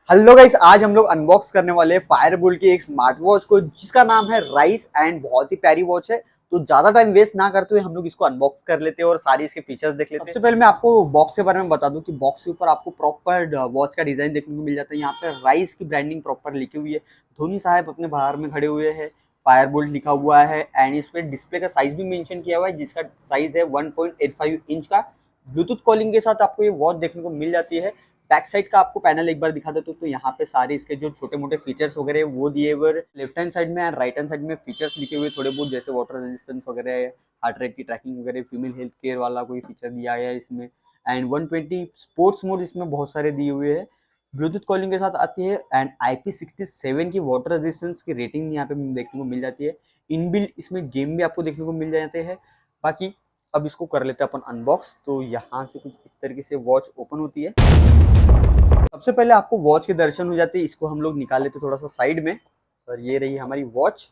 Hello guys, आज हम लोग अनबॉक्स करने वाले हैं फायरबोल्ट की एक स्मार्ट वॉच को जिसका नाम है राइस एंड बहुत ही प्यारी वॉच है। तो ज्यादा टाइम वेस्ट ना करते हुए हम लोग इसको अनबॉक्स कर लेते हैं और सारी इसके फीचर्स देख लेते हैं। सबसे पहले मैं आपको बॉक्स के बारे में बता दूं कि बॉक्स के ऊपर आपको प्रॉपर वॉच का डिजाइन देखने को मिल जाता है। यहाँ पे राइस की ब्रांडिंग प्रॉपर लिखी हुई है। धोनी साहब अपने बाहर में खड़े हुए हैं, फायरबोल्ट लिखा हुआ है एंड इस पे डिस्प्ले का साइज भी मेंशन किया हुआ है जिसका साइज है 1.85 इंच का। ब्लूटूथ कॉलिंग के साथ आपको ये वॉच देखने को मिल जाती है। बैक साइड का आपको पैनल एक बार दिखा देता हूँ तो यहाँ पे सारे इसके जो छोटे मोटे फीचर्स वगैरह वो दिए हुए। लेफ्ट हैंड साइड में एंड राइट हैंड साइड में फीचर्स लिखे हुए थोड़े बहुत, जैसे वाटर रेजिस्टेंस वगैरह, हार्ट रेट की ट्रैकिंग वगैरह, फीमेल हेल्थ केयर वाला कोई फीचर दिया है इसमें एंड 120 स्पोर्ट्स मोड इसमें बहुत सारे दिए हुए हैं। ब्लूटूथ कॉलिंग के साथ आती है एंड IP67 की वाटर रेजिस्टेंस की रेटिंग यहाँ पे देखने को मिल जाती है। इनबिल्ट इसमें गेम भी आपको देखने को मिल जाते हैं। बाकी अब इसको कर लेते हैं अपन अनबॉक्स। तो यहाँ से कुछ इस तरीके से वॉच ओपन होती है। सबसे पहले आपको वॉच के दर्शन हो जाते हैं। इसको हम लोग निकाल लेते थोड़ा सा साइड में और ये रही हमारी वॉच।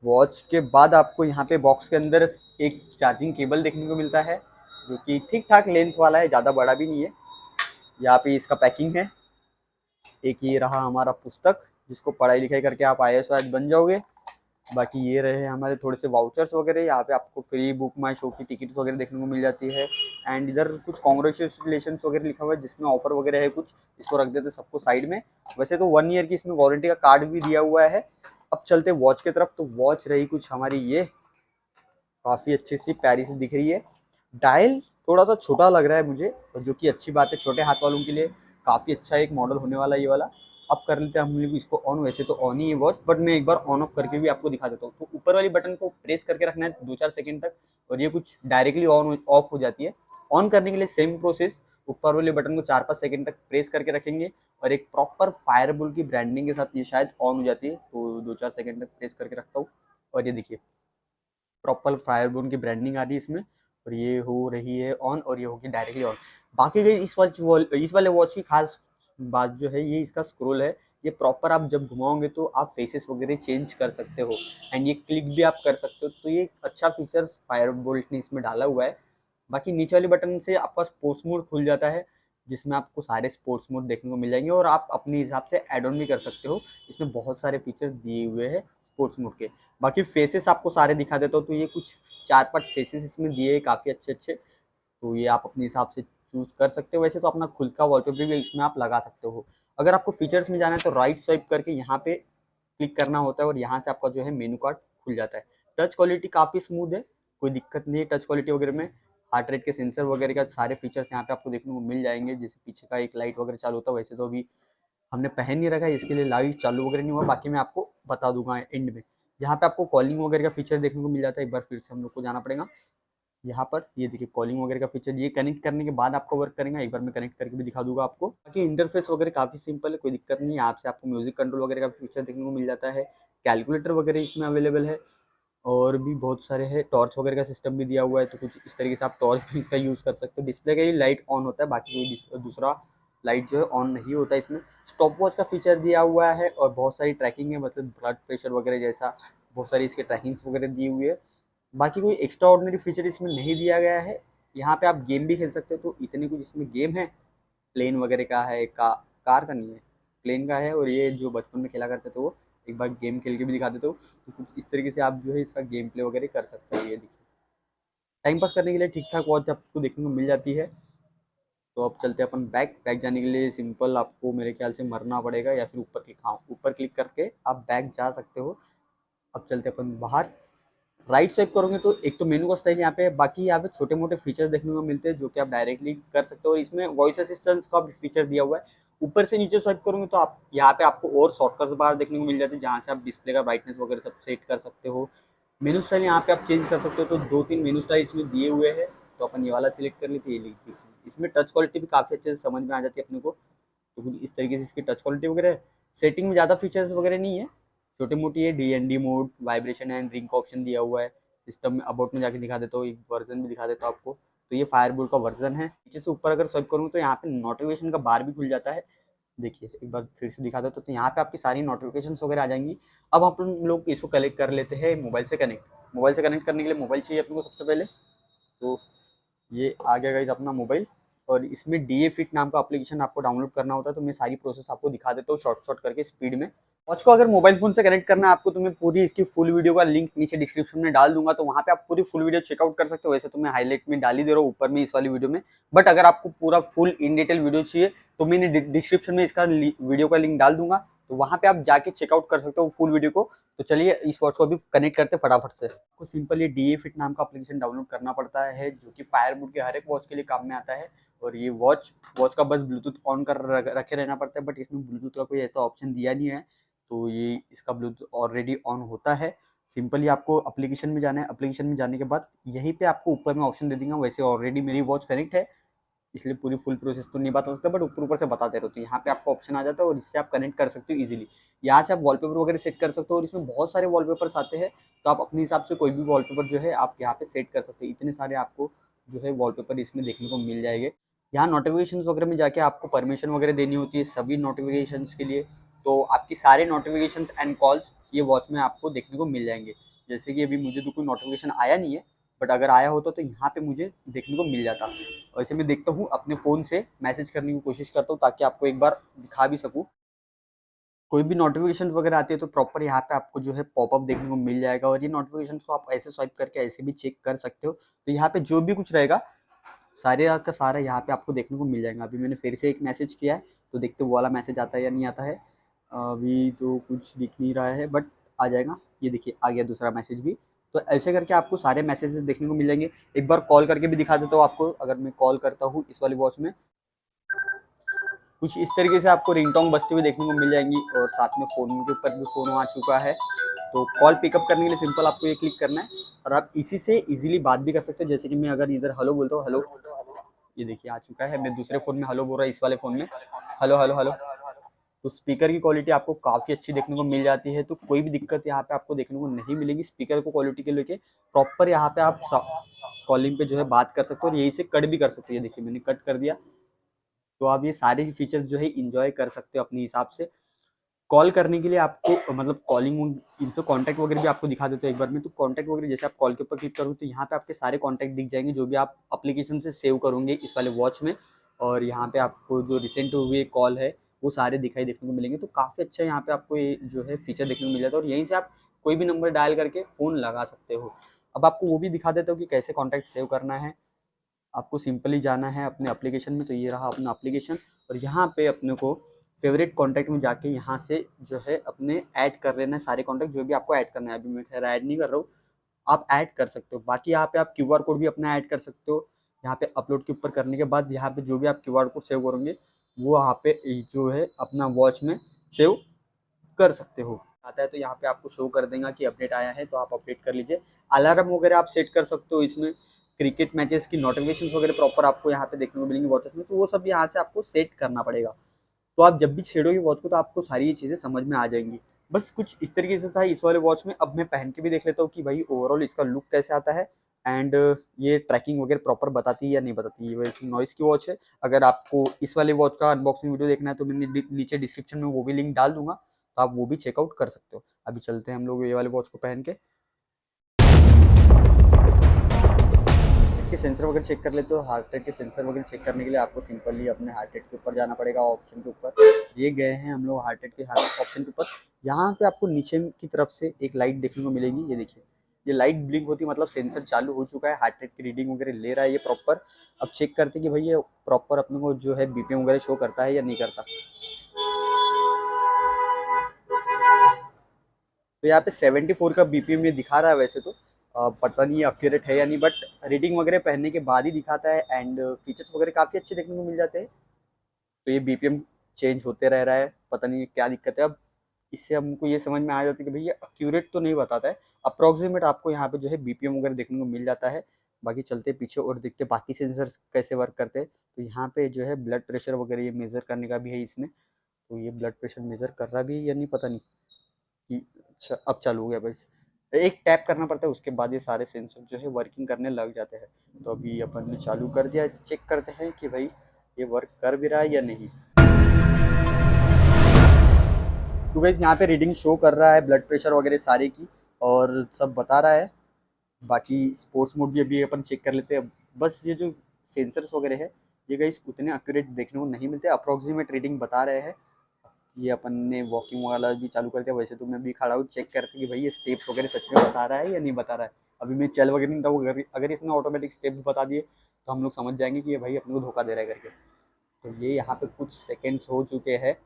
वॉच के बाद आपको यहाँ पे बॉक्स के अंदर एक चार्जिंग केबल देखने को मिलता है जो कि ठीक ठाक लेंथ वाला है, ज़्यादा बड़ा भी नहीं है। यहाँ पे इसका पैकिंग है। एक ये रहा हमारा पुस्तक जिसको पढ़ाई लिखाई करके आप IAS बन जाओगे। बाकी ये रहे हमारे थोड़े से वाउचर्स वगैरह। यहाँ पे आपको फ्री बुक माई शो की टिकट वगैरह देखने को मिल जाती है एंड इधर कुछ कॉन्ग्रेचुलेशन वगैरह लिखा हुआ है जिसमें ऑफर वगैरह है कुछ। इसको रख देते सबको साइड में। वैसे तो 1 ईयर की इसमें वारंटी का कार्ड भी दिया हुआ है। अब चलते वॉच की तरफ। तो वॉच रही कुछ हमारी ये, काफ़ी अच्छी सी प्यारी सी दिख रही है। डायल थोड़ा सा छोटा लग रहा है मुझे, जो कि अच्छी बात है, छोटे हाथ वालों के लिए काफ़ी अच्छा एक मॉडल होने वाला ये वाला। अब कर लेते हैं हम लोग इसको ऑन। वैसे तो ऑन ही है वॉच, बट मैं एक बार ऑन ऑफ करके भी आपको दिखा देता हूँ। तो ऊपर वाली बटन को प्रेस करके रखना है 2-4 सेकंड तक और ये कुछ डायरेक्टली ऑन ऑफ हो जाती है। ऑन करने के लिए सेम प्रोसेस, ऊपर वाले बटन को 4-5 सेकंड तक प्रेस करके रखेंगे और एक प्रॉपर फायरबोल्ट की ब्रांडिंग के साथ ये शायद ऑन हो जाती है। तो 2-4 सेकंड तक प्रेस करके रखता हूँ और ये देखिए प्रॉपर फायरबोन की ब्रांडिंग आ रही है इसमें और ये हो रही है ऑन और ये होगी डायरेक्टली ऑन। बाकी गई इस वाले वॉच की खास बात जो है ये इसका स्क्रोल है। ये प्रॉपर आप जब घुमाओगे तो आप फेसेस वगैरह चेंज कर सकते हो एंड ये क्लिक भी आप कर सकते हो। तो ये एक अच्छा फीचर फायरबोल्ट ने इसमें डाला हुआ है। बाकी नीचे वाले बटन से आपका स्पोर्ट्स मोड खुल जाता है जिसमें आपको सारे स्पोर्ट्स मोड देखने को मिल जाएंगे और आप अपने हिसाब से एड ऑन भी कर सकते हो। इसमें बहुत सारे फीचर्स दिए हुए हैं स्पोर्ट्स मोड के। बाकी फेसेस आपको सारे दिखा देता हूँ। तो ये कुछ 4-5 फेसेस इसमें दिए हैं काफ़ी अच्छे अच्छे। तो ये आप अपने हिसाब से चूज कर सकते हो। वैसे तो अपना खुद का वॉलपेपर भी इसमें आप लगा सकते हो। अगर आपको फीचर्स में जाना है तो राइट स्वाइप करके यहाँ पे क्लिक करना होता है और यहाँ से आपका जो है मेनू कार्ड खुल जाता है। टच क्वालिटी काफ़ी स्मूथ है, कोई दिक्कत नहीं है टच क्वालिटी वगैरह में। हार्ट रेट के सेंसर वगैरह का सारे फीचर्स यहाँ पे आपको देखने को मिल जाएंगे। जैसे पीछे का एक लाइट वगैरह चालू होता है, वैसे तो अभी हमने पहन नहीं रखा है इसके लिए लाइट चालू वगैरह नहीं हुआ। बाकी मैं आपको बता दूंगा एंड में। यहाँ पे आपको कॉलिंग वगैरह का फीचर देखने को मिल जाता है। एक बार फिर से हम लोग को जाना पड़ेगा यहाँ पर। ये देखिए कॉलिंग वगैरह का फीचर, ये कनेक्ट करने के बाद आपको वर्क करेगा। एक बार मैं कनेक्ट करके भी दिखा दूंगा आपको। बाकी इंटरफेस वगैरह काफ़ी सिंपल है, कोई दिक्कत नहीं है। यहाँ से आपको म्यूजिक कंट्रोल वगैरह का फीचर देखने को मिल जाता है। कैलकुलेटर वगैरह इसमें अवेलेबल है और भी बहुत सारे हैं। टॉर्च वगैरह का सिस्टम भी दिया हुआ है तो कुछ इस तरीके से आप टॉर्च भी इसका यूज़ कर सकते हो। डिस्प्ले का ही लाइट ऑन होता है, बाकी कोई दूसरा लाइट जो है ऑन नहीं होता है इसमें। स्टॉप वॉच का फीचर दिया हुआ है और बहुत सारी ट्रैकिंग है, मतलब ब्लड प्रेशर वगैरह जैसा बहुत सारी इसके ट्रैकिंग्स वगैरह दी हुई है। बाकी कोई एक्स्ट्रा ऑर्डिनरी फीचर इसमें नहीं दिया गया है। यहाँ पे आप गेम भी खेल सकते हो। तो इतने कुछ इसमें गेम है। प्लेन वगैरह का है, कार का नहीं है, प्लेन का है। और ये जो बचपन में खेला करते थे वो एक बार गेम खेल के भी दिखा देते हो। तो कुछ इस तरीके से आप जो है इसका गेम प्ले वगैरह कर सकते हो। ये देखिए टाइम पास करने के लिए ठीक ठाक वॉच आपको देखने को मिल जाती है। तो अब चलते हैं अपन बैक। बैक जाने के लिए सिंपल आपको मेरे ख्याल से मरना पड़ेगा या फिर ऊपर क्लिक, हाँ ऊपर क्लिक करके आप बैक जा सकते हो। अब चलते हैं अपन बाहर। राइट स्वाइप करोगे तो एक तो मेनू का स्टाइल यहाँ पे है, बाकी यहाँ पे छोटे मोटे फीचर्स देखने को मिलते हैं जो कि आप डायरेक्टली कर सकते हो। और इसमें वॉइस असिस्टेंस का भी फीचर दिया हुआ है। ऊपर से नीचे स्वाइप करोगे तो आप यहाँ पे आपको और शॉर्टकट्स बार देखने को मिल जाते हैं जहाँ से आप डिस्प्ले का ब्राइटनेस वगैरह सब सेट कर सकते हो। मेनू स्टाइल यहाँ पे आप चेंज कर सकते हो। तो 2-3 मेनू स्टाइल इसमें दिए हुए हैं। तो अपन ये वाला सिलेक्ट कर लेते हैं, ये लिख। इसमें टच क्वालिटी भी काफ़ी अच्छे से समझ में आ जाती है अपने को। तो कुछ इस तरीके से इसकी टच क्वालिटी वगैरह है। सेटिंग में ज़्यादा फीचर्स वगैरह नहीं है, छोटी मोटी है। DND mode, vibration and ring का ऑप्शन दिया हुआ है। सिस्टम में अबाउट में जाके दिखा देता हूँ, एक वर्जन भी दिखा देता हूँ आपको। तो ये फायरबोल्ट का वर्जन है। नीचे से ऊपर अगर स्वाइप करूँ तो यहाँ पे नोटिफिकेशन का बार भी खुल जाता है। देखिए एक बार फिर से दिखा देता हूँ तो यहाँ पे आपकी सारी नोटिफिकेशन वगैरह आ जाएंगी। अब अपन लोग इसको कलेक्ट कर लेते हैं मोबाइल से कनेक्ट। मोबाइल से कनेक्ट करने के लिए मोबाइल चाहिए अपने को सबसे पहले। तो ये आ गया गाइस अपना मोबाइल और इसमें DA Fit नाम का एप्लीकेशन आपको डाउनलोड करना होता है। तो मैं सारी प्रोसेस आपको दिखा देता हूँ शॉर्ट करके स्पीड में। वॉच को अगर मोबाइल फोन से कनेक्ट करना है आपको, तो मैं पूरी इसकी फुल वीडियो का लिंक नीचे डिस्क्रिप्शन में डाल दूंगा, तो वहाँ पे आप पूरी फुल वीडियो चेकआउट कर सकते हो। वैसे तो मैं हाईलाइट में डाल ही दे रहा हूँ ऊपर में इस वाली वीडियो में, बट अगर आपको पूरा फुल इन डिटेल वीडियो चाहिए तो मैंने डिस्क्रिप्शन में इसका वीडियो का लिंक डाल दूंगा, तो वहाँ पे आप जाके चेकआउट कर सकते हो फुल वीडियो को। तो चलिए इस वॉच को अभी कनेक्ट करते हैं फटाफट से। आपको सिंपल ये DA Fit नाम का एप्लीकेशन डाउनलोड करना पड़ता है, जो कि फायरवुड के हर एक वॉच के लिए काम में आता है। और ये वॉच का बस ब्लूटूथ ऑन कर रखे रहना पड़ता है, बट इसमें ब्लूटूथ का कोई ऐसा ऑप्शन दिया नहीं है, तो ये इसका ब्लूटूथ ऑलरेडी ऑन होता है। सिंपली आपको एप्लीकेशन में जाना है। एप्लीकेशन में जाने के बाद यहीं पे आपको ऊपर में ऑप्शन दे देंगे। वैसे ऑलरेडी मेरी वॉच कनेक्ट है, इसलिए पूरी फुल प्रोसेस तो नहीं बता सकते, बट ऊपर से बताते रहो। तो यहाँ पे आपको ऑप्शन आ जाता है और इससे आप कनेक्ट कर सकते हो इजीली। यहाँ से आप वॉलपेपर वगैरह सेट कर सकते हो, और इसमें बहुत सारे वॉलपेपर्स आते हैं, तो आप अपने हिसाब से कोई भी वॉलपेपर जो है आप यहाँ पे सेट कर सकते हो। इतने सारे आपको जो है वॉलपेपर इसमें देखने को मिल जाएंगे। यहाँ नोटिफिकेशन वगैरह में जाके आपको परमिशन वगैरह देनी होती है सभी नोटिफिकेशन के लिए, तो आपकी सारे नोटिफिकेशन एंड कॉल्स ये वॉच में आपको देखने को मिल जाएंगे। जैसे कि अभी मुझे तो कोई नोटिफिकेशन आया नहीं है, बट अगर आया होता तो यहाँ पे मुझे देखने को मिल जाता। वैसे मैं देखता हूँ अपने फ़ोन से मैसेज करने की कोशिश करता हूँ, ताकि आपको एक बार दिखा भी सकूँ। कोई भी नोटिफिकेशन वगैरह आती है तो प्रॉपर यहाँ पे आपको जो है पॉपअप देखने को मिल जाएगा, और ये नोटिफिकेशन को आप ऐसे स्वाइप करके ऐसे भी चेक कर सकते हो। तो यहाँ पे जो भी कुछ रहेगा सारे का सारा यहाँ पे आपको देखने को मिल जाएगा। अभी मैंने फिर से एक मैसेज किया है, तो देखते वो वाला मैसेज आता है या नहीं आता है। अभी तो कुछ दिख नहीं रहा है, बट आ जाएगा। ये देखिए आ गया दूसरा मैसेज भी। तो ऐसे करके आपको सारे मैसेजेस देखने को मिल जाएंगे। एक बार कॉल करके भी दिखा देता हूँ आपको। अगर मैं कॉल करता हूँ इस वाली वॉच में, कुछ इस तरीके से आपको रिंगटोन बजती हुई देखने को मिल जाएंगी, और साथ में फ़ोन के ऊपर भी फ़ोन आ चुका है। तो कॉल पिकअप करने के लिए सिंपल आपको ये क्लिक करना है, और आप इसी से इजीली बात भी कर सकते हो। जैसे कि मैं अगर इधर हेलो बोलता हूँ, हेलो, ये देखिए आ चुका है। मैं दूसरे फ़ोन में हेलो बोल रहा है, इस वाले फ़ोन में हेलो हेलो हेलो। तो स्पीकर की क्वालिटी आपको काफ़ी अच्छी देखने को मिल जाती है, तो कोई भी दिक्कत यहाँ पे आपको देखने को नहीं मिलेगी। स्पीकर को क्वालिटी के लेके प्रॉपर यहाँ पे आप कॉलिंग पे जो है बात कर सकते हो, और यही से कट भी कर सकते हो। ये देखिए मैंने कट कर दिया। तो आप ये सारे फीचर्स जो है इंजॉय कर सकते हो अपने हिसाब से। कॉल करने के लिए आपको मतलब कॉलिंग इन तो कॉन्टैक्ट वगैरह भी आपको दिखा देते हैं एक बार में। तो कॉन्टैक्ट वगैरह जैसे आप कॉल के ऊपर क्लिक करोगे तो यहाँ पे आपके सारे कॉन्टैक्ट दिख जाएंगे, जो भी आप एप्लीकेशन से सेव करोगे इस वाले वॉच में। और यहाँ पे आपको जो रिसेंट हुए कॉल है वो सारे दिखाई देखने को मिलेंगे। तो काफ़ी अच्छा यहाँ पे आपको ये जो है फीचर देखने को मिल जाता है, और यहीं से आप कोई भी नंबर डायल करके फ़ोन लगा सकते हो। अब आपको वो भी दिखा देता हूँ कि कैसे कॉन्टैक्ट सेव करना है। आपको सिंपली जाना है अपने एप्लीकेशन में। तो ये रहा अपना एप्लीकेशन, और यहाँ पे अपने को फेवरेट कॉन्टैक्ट में जाके यहाँ से जो है अपने ऐड कर लेना है सारे कॉन्टैक्ट जो भी आपको ऐड करना है। अभी मैं खैर ऐड नहीं कर रहा हूँ, आप ऐड कर सकते हो। बाकी यहाँ पे आप QR कोड भी अपना ऐड कर सकते हो। यहाँ पे अपलोड के ऊपर करने के बाद यहाँ पे जो भी आप QR कोड सेव करोगे वो यहाँ पे जो है अपना वॉच में सेव कर सकते हो। आता है तो यहाँ पे आपको शो कर देगा कि अपडेट आया है, तो आप अपडेट कर लीजिए। अलार्म वगैरह आप सेट कर सकते हो इसमें। क्रिकेट मैचेस की नोटिफिकेशन वगैरह प्रॉपर आपको यहाँ पे देखने को मिलेंगी वॉचेस में, तो वो सब यहाँ से आपको सेट करना पड़ेगा। तो आप जब भी छेड़ोगे वॉच को तो आपको सारी ये चीज़ें समझ में आ जाएंगी। बस कुछ इस तरीके से था इस वाले वॉच में। अब मैं पहन के भी देख लेता हूँ कि भाई ओवरऑल इसका लुक कैसे आता है, एंड ये ट्रैकिंग वगैरह प्रॉपर बताती है या नहीं बताती है। वैसे नॉइस की वॉच है। अगर आपको इस वाले वॉच का अनबॉक्सिंग वीडियो देखना है तो मैंने नीचे डिस्क्रिप्शन में वो भी लिंक डाल दूंगा, तो आप वो भी चेकआउट कर सकते हो। अभी चलते हैं हम लोग ये वाले वॉच को पहन के सेंसर वगैरह चेक कर लेते हो। हार्ट रेट के सेंसर वगैरह चेक करने के लिए आपको सिंपली अपने हार्ट रेट के ऊपर जाना पड़ेगा, ऑप्शन के ऊपर। ये गए हैं हम लोग हार्ट रेट के ऑप्शन के ऊपर। यहाँ पे आपको नीचे की तरफ से एक लाइट देखने को मिलेगी। ये देखिए ये लाइट ब्लिंक होती है, मतलब सेंसर चालू हो चुका है, हार्ट रेट की रीडिंग वगैरह ले रहा है ये प्रॉपर। अब चेक करते हैं कि भाई ये प्रॉपर अपने को जो है BPM वगैरह शो करता है या नहीं करता। तो यहाँ पे 74 का BPM ये दिखा रहा है। वैसे तो पता नहीं एक्यूरेट है या नहीं, बट रीडिंग वगैरह पहनने के बाद ही दिखाता है, एंड फीचर्स वगैरह काफ़ी अच्छे देखने को मिल जाते हैं। तो ये BPM चेंज होते रह रहा है, पता नहीं क्या दिक्कत है। अब इससे हमको ये समझ में आ जाती है कि भैया एक्यूरेट तो नहीं बताता है, अप्रॉक्सीमेट आपको यहाँ पे जो है BPM वगैरह देखने को मिल जाता है। बाकी चलते पीछे और देखते बाकी सेंसर्स कैसे वर्क करते हैं। तो यहाँ पे जो है ब्लड प्रेशर वगैरह ये मेज़र करने का भी है इसमें। तो ये ब्लड प्रेशर मेज़र कर रहा भी है या नहीं पता नहीं कि अच्छा अब चालू हो गया। बस एक टैप करना पड़ता है, उसके बाद ये सारे सेंसर जो है वर्किंग करने लग जाते हैं। तो अभी अपन ने चालू कर दिया, चेक करते हैं कि भाई ये वर्क कर भी रहा है या नहीं। तो गाइस यहाँ पे रीडिंग शो कर रहा है ब्लड प्रेशर वगैरह सारे की, और सब बता रहा है। बाकी स्पोर्ट्स मोड भी अभी अपन चेक कर लेते हैं। बस ये जो सेंसर्स वगैरह है ये गाइस उतने एक्यूरेट देखने को नहीं मिलते, अप्रोक्सीमेट रीडिंग बता रहे हैं। ये अपन ने वॉकिंग वाला भी चालू कर दिया। वैसे तो मैं भी खड़ा हूँ, चेक करते कि भाई ये स्टेप्स वगैरह सच में बता रहा है या नहीं बता रहा है। अभी मैं चल वगैरह नहीं रहा हूँ, अगर इसने ऑटोमेटिक स्टेप्स बता दिए तो हम लोग समझ जाएंगे कि ये भाई अपने को धोखा दे रहा है करके। तो ये यहाँ पे कुछ सेकेंड्स हो चुके हैं,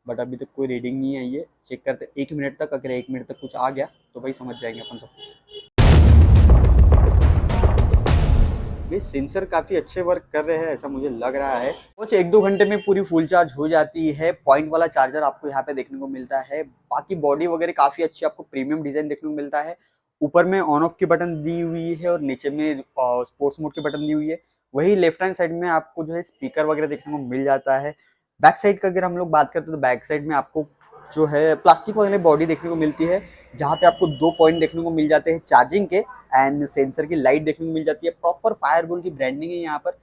बट अभी तक कोई रीडिंग नहीं आई है। चेक करते 1 मिनट तक, अगर 1 मिनट तक कुछ आ गया तो भाई समझ जाएंगे अपन सब कुछ। ये सेंसर काफ़ी अच्छे वर्क कर रहे हैं ऐसा मुझे लग रहा है। कुछ 1-2 घंटे में पूरी फुल चार्ज हो जाती है। पॉइंट वाला चार्जर आपको यहाँ पे देखने को मिलता है। बाकी बॉडी वगैरह काफ़ी अच्छी आपको प्रीमियम डिज़ाइन देखने को मिलता है। ऊपर में ऑन ऑफ की बटन दी हुई है और नीचे में स्पोर्ट्स मोड की बटन दी हुई है। वही लेफ्ट हैंड साइड में आपको जो है स्पीकर वगैरह देखने को मिल जाता है। बैक साइड का अगर हम लोग बात करते हैं तो बैक साइड में आपको जो है प्लास्टिक वाली बॉडी देखने को मिलती है, जहाँ पे आपको 2 पॉइंट देखने को मिल जाते हैं चार्जिंग के, एंड सेंसर की लाइट देखने को मिल जाती है। प्रॉपर फायरबोल्ट की ब्रांडिंग है यहाँ पर।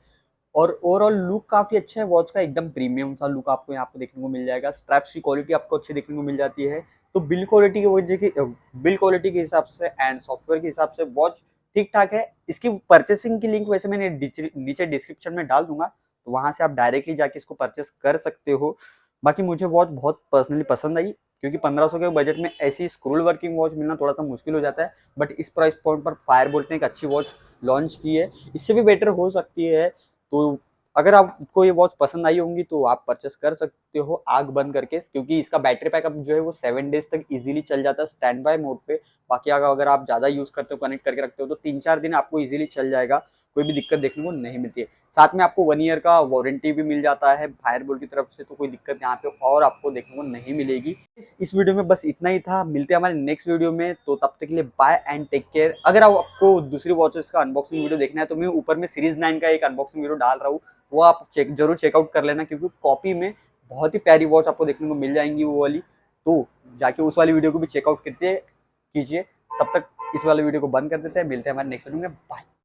और ओवरऑल लुक काफी अच्छा है वॉच का, एकदम प्रीमियम सा लुक आपको यहाँ पे देखने को मिल जाएगा। स्ट्रैप्स की क्वालिटी आपको अच्छी देखने को मिल जाती है। तो बिल क्वालिटी के हिसाब से एंड सॉफ्टवेयर के हिसाब से वॉच ठीक ठाक है। इसकी परचेसिंग की लिंक वैसे मैंने नीचे डिस्क्रिप्शन में डाल दूंगा, तो वहां से आप डायरेक्टली जाके इसको परचेस कर सकते हो। बाकी मुझे वॉच बहुत पर्सनली पसंद आई, क्योंकि 1500 के बजट में ऐसी स्क्रोल वर्किंग वॉच मिलना थोड़ा सा मुश्किल हो जाता है। बट इस प्राइस पॉइंट पर फायरबोल्ट ने एक अच्छी वॉच लॉन्च की है, इससे भी बेटर हो सकती है। तो अगर आपको ये वॉच पसंद आई होंगी तो आप परचेस कर सकते हो आग बंद करके, क्योंकि इसका बैटरी बैकअप जो है वो 7 डेज तक इजीली चल जाता है स्टैंड बाय मोड पे। बाकी अगर आप ज़्यादा यूज़ करते हो, कनेक्ट करके रखते हो, तो 3-4 दिन आपको इजीली चल जाएगा, कोई भी दिक्कत देखने को नहीं मिलती है। साथ में आपको 1 ईयर का वारंटी भी मिल जाता है फायरबोल्ट की तरफ से, तो कोई दिक्कत यहाँ पे और आपको देखने को नहीं मिलेगी। इस वीडियो में बस इतना ही था। मिलते हैं हमारे नेक्स्ट वीडियो में, तो तब तक के लिए बाय एंड टेक केयर। अगर आपको दूसरी वॉचेस का अनबॉक्सिंग वीडियो देखना है तो मैं ऊपर में सीरीज 9 का एक अनबॉक्सिंग वीडियो डाल रहा हूँ, वो आप जरूर चेकआउट कर लेना, क्योंकि कॉपी में बहुत ही प्यारी वॉच आपको देखने को मिल जाएंगी वो वाली। तो जाके उस वाली वीडियो को भी चेकआउट कीजिए। तब तक इस वाले वीडियो को बंद कर देते हैं। मिलते हैं हमारे नेक्स्ट वीडियो में। बाय।